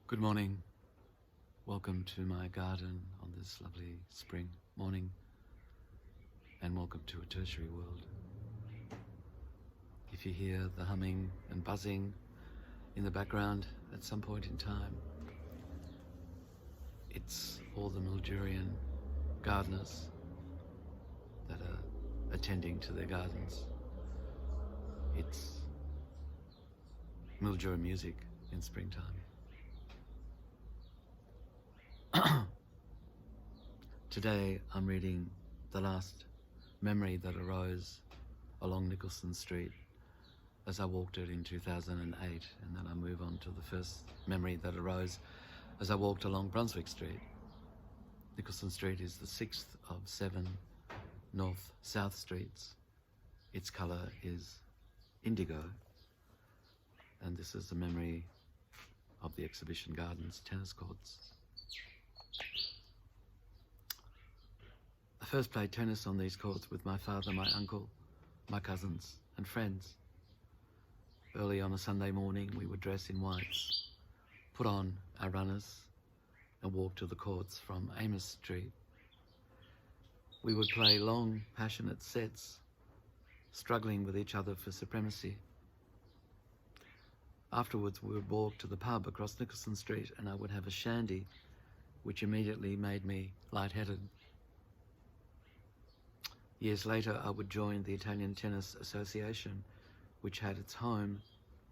Good morning. Welcome to my garden on this lovely spring morning, and welcome to a tertiary world. If you hear the humming and buzzing in the background at some point in time, it's all the Mildurian gardeners that are attending to their gardens. It's Mildura music in springtime. Today I'm reading the last memory that arose along Nicholson Street as I walked it in 2008, and then I move on to the first memory that arose as I walked along Brunswick Street. Nicholson Street is the sixth of 7 north-south streets. Its colour is indigo, and this is the memory of the Exhibition Gardens tennis courts. I first played tennis on these courts with my father, my uncle, my cousins and friends. Early on a Sunday morning, we would dress in whites, put on our runners and walk to the courts from Amos Street. We would play long, passionate sets, struggling with each other for supremacy. Afterwards, we would walk to the pub across Nicholson Street and I would have a shandy, which immediately made me lightheaded. Years later, I would join the Italian Tennis Association, which had its home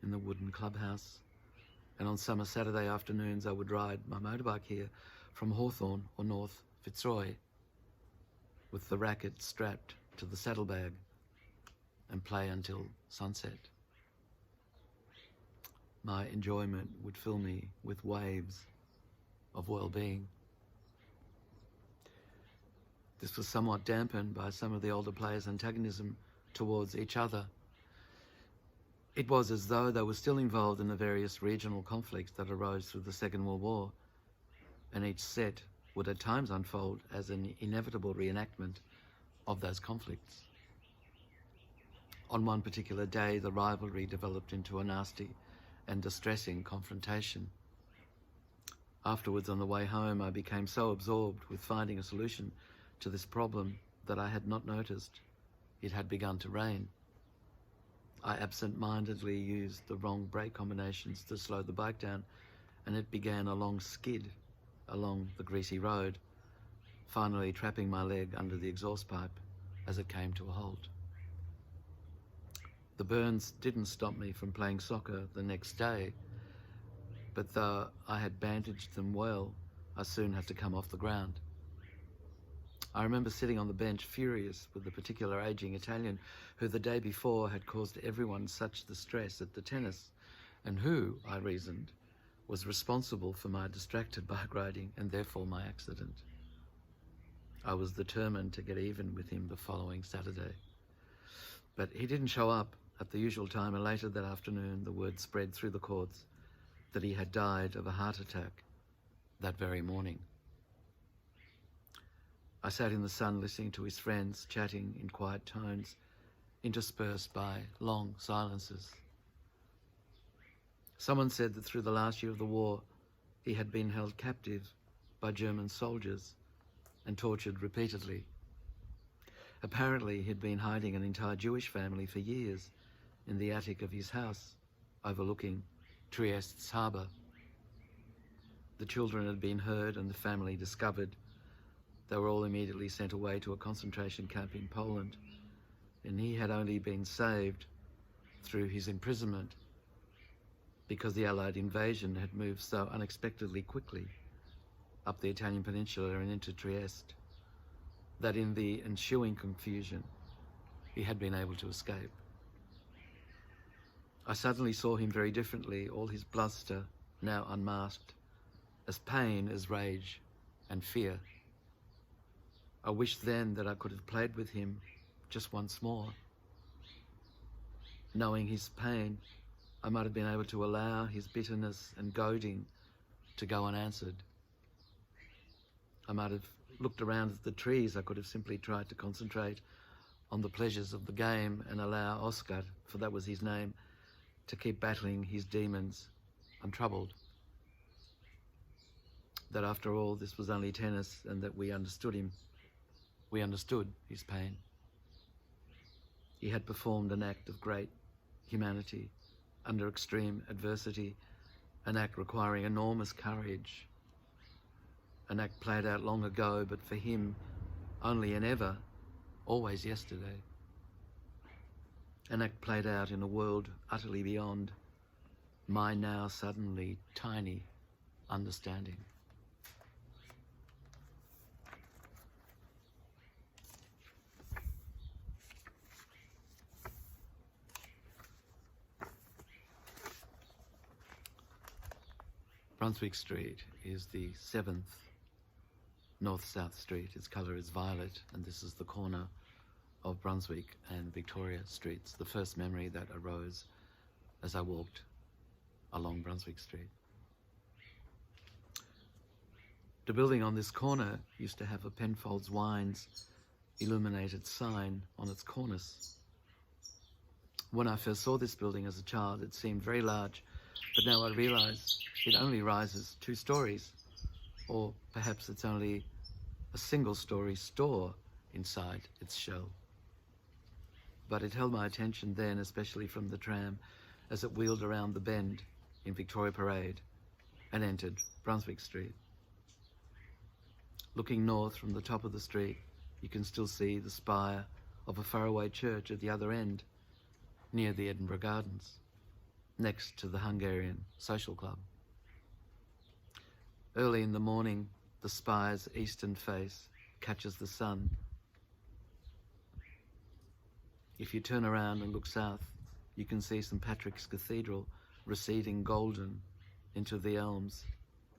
in the wooden clubhouse. And on summer Saturday afternoons, I would ride my motorbike here from Hawthorne or North Fitzroy with the racket strapped to the saddlebag and play until sunset. My enjoyment would fill me with waves of well-being. This was somewhat dampened by some of the older players' antagonism towards each other. It was as though they were still involved in the various regional conflicts that arose through the Second World War, and each set would at times unfold as an inevitable reenactment of those conflicts. On one particular day, the rivalry developed into a nasty and distressing confrontation. Afterwards, on the way home, I became so absorbed with finding a solution to this problem that I had not noticed it had begun to rain. I absent-mindedly used the wrong brake combinations to slow the bike down, and it began a long skid along the greasy road, finally trapping my leg under the exhaust pipe as it came to a halt. The burns didn't stop me from playing soccer the next day, but though I had bandaged them well, I soon had to come off the ground. I remember sitting on the bench furious with the particular ageing Italian who the day before had caused everyone such distress at the tennis, and who, I reasoned, was responsible for my distracted bike riding and therefore my accident. I was determined to get even with him the following Saturday. But he didn't show up at the usual time, and later that afternoon the word spread through the courts that he had died of a heart attack that very morning. I sat in the sun listening to his friends chatting in quiet tones, interspersed by long silences. Someone said that through the last year of the war, he had been held captive by German soldiers and tortured repeatedly. Apparently, he'd been hiding an entire Jewish family for years in the attic of his house overlooking Trieste's harbour. The children had been heard and the family discovered. They were all immediately sent away to a concentration camp in Poland, and he had only been saved through his imprisonment because the Allied invasion had moved so unexpectedly quickly up the Italian peninsula and into Trieste that in the ensuing confusion he had been able to escape. I suddenly saw him very differently, all his bluster now unmasked, as pain as rage and fear. I wished then that I could have played with him just once more. Knowing his pain, I might have been able to allow his bitterness and goading to go unanswered. I might have looked around at the trees. I could have simply tried to concentrate on the pleasures of the game and allow Oscar, for that was his name, to keep battling his demons untroubled. that after all this was only tennis and that we understood him. We understood his pain. He had performed an act of great humanity under extreme adversity, an act requiring enormous courage, an act played out long ago, but for him only and ever, always yesterday. An act played out in a world utterly beyond my now suddenly tiny understanding. Brunswick Street is the 7th north-south street. Its colour is violet, and this is the corner of Brunswick and Victoria Streets, the first memory that arose as I walked along Brunswick Street. The building on this corner used to have a Penfolds Wines illuminated sign on its cornice. When I first saw this building as a child, it seemed very large, but now I realise it only rises 2 stories, or perhaps it's only a single-story store inside its shell. But it held my attention then, especially from the tram, as it wheeled around the bend in Victoria Parade and entered Brunswick Street. Looking north from the top of the street, you can still see the spire of a faraway church at the other end, near the Edinburgh Gardens, next to the Hungarian Social Club. Early in the morning, the spire's eastern face catches the sun. If you turn around and look south, you can see St. Patrick's Cathedral receding golden into the elms'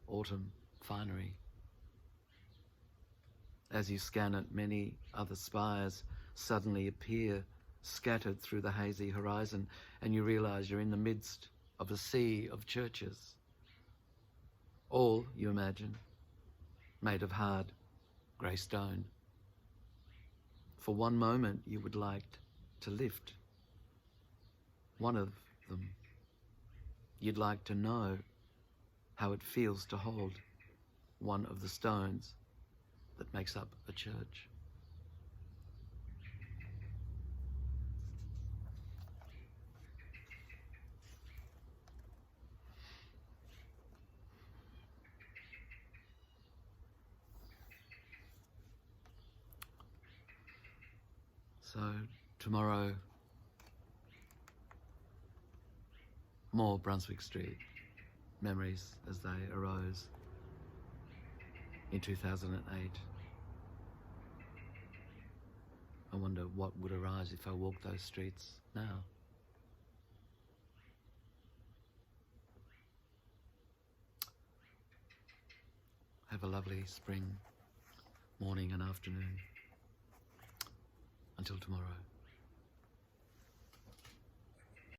autumn finery. As you scan it, many other spires suddenly appear scattered through the hazy horizon, and you realise you're in the midst of a sea of churches. All, you imagine, made of hard grey stone. For one moment you would like to lift one of them. You'd like to know how it feels to hold one of the stones that makes up a church. So tomorrow, more Brunswick Street memories as they arose in 2008. I wonder what would arise if I walked those streets now. Have a lovely spring morning and afternoon. Until tomorrow.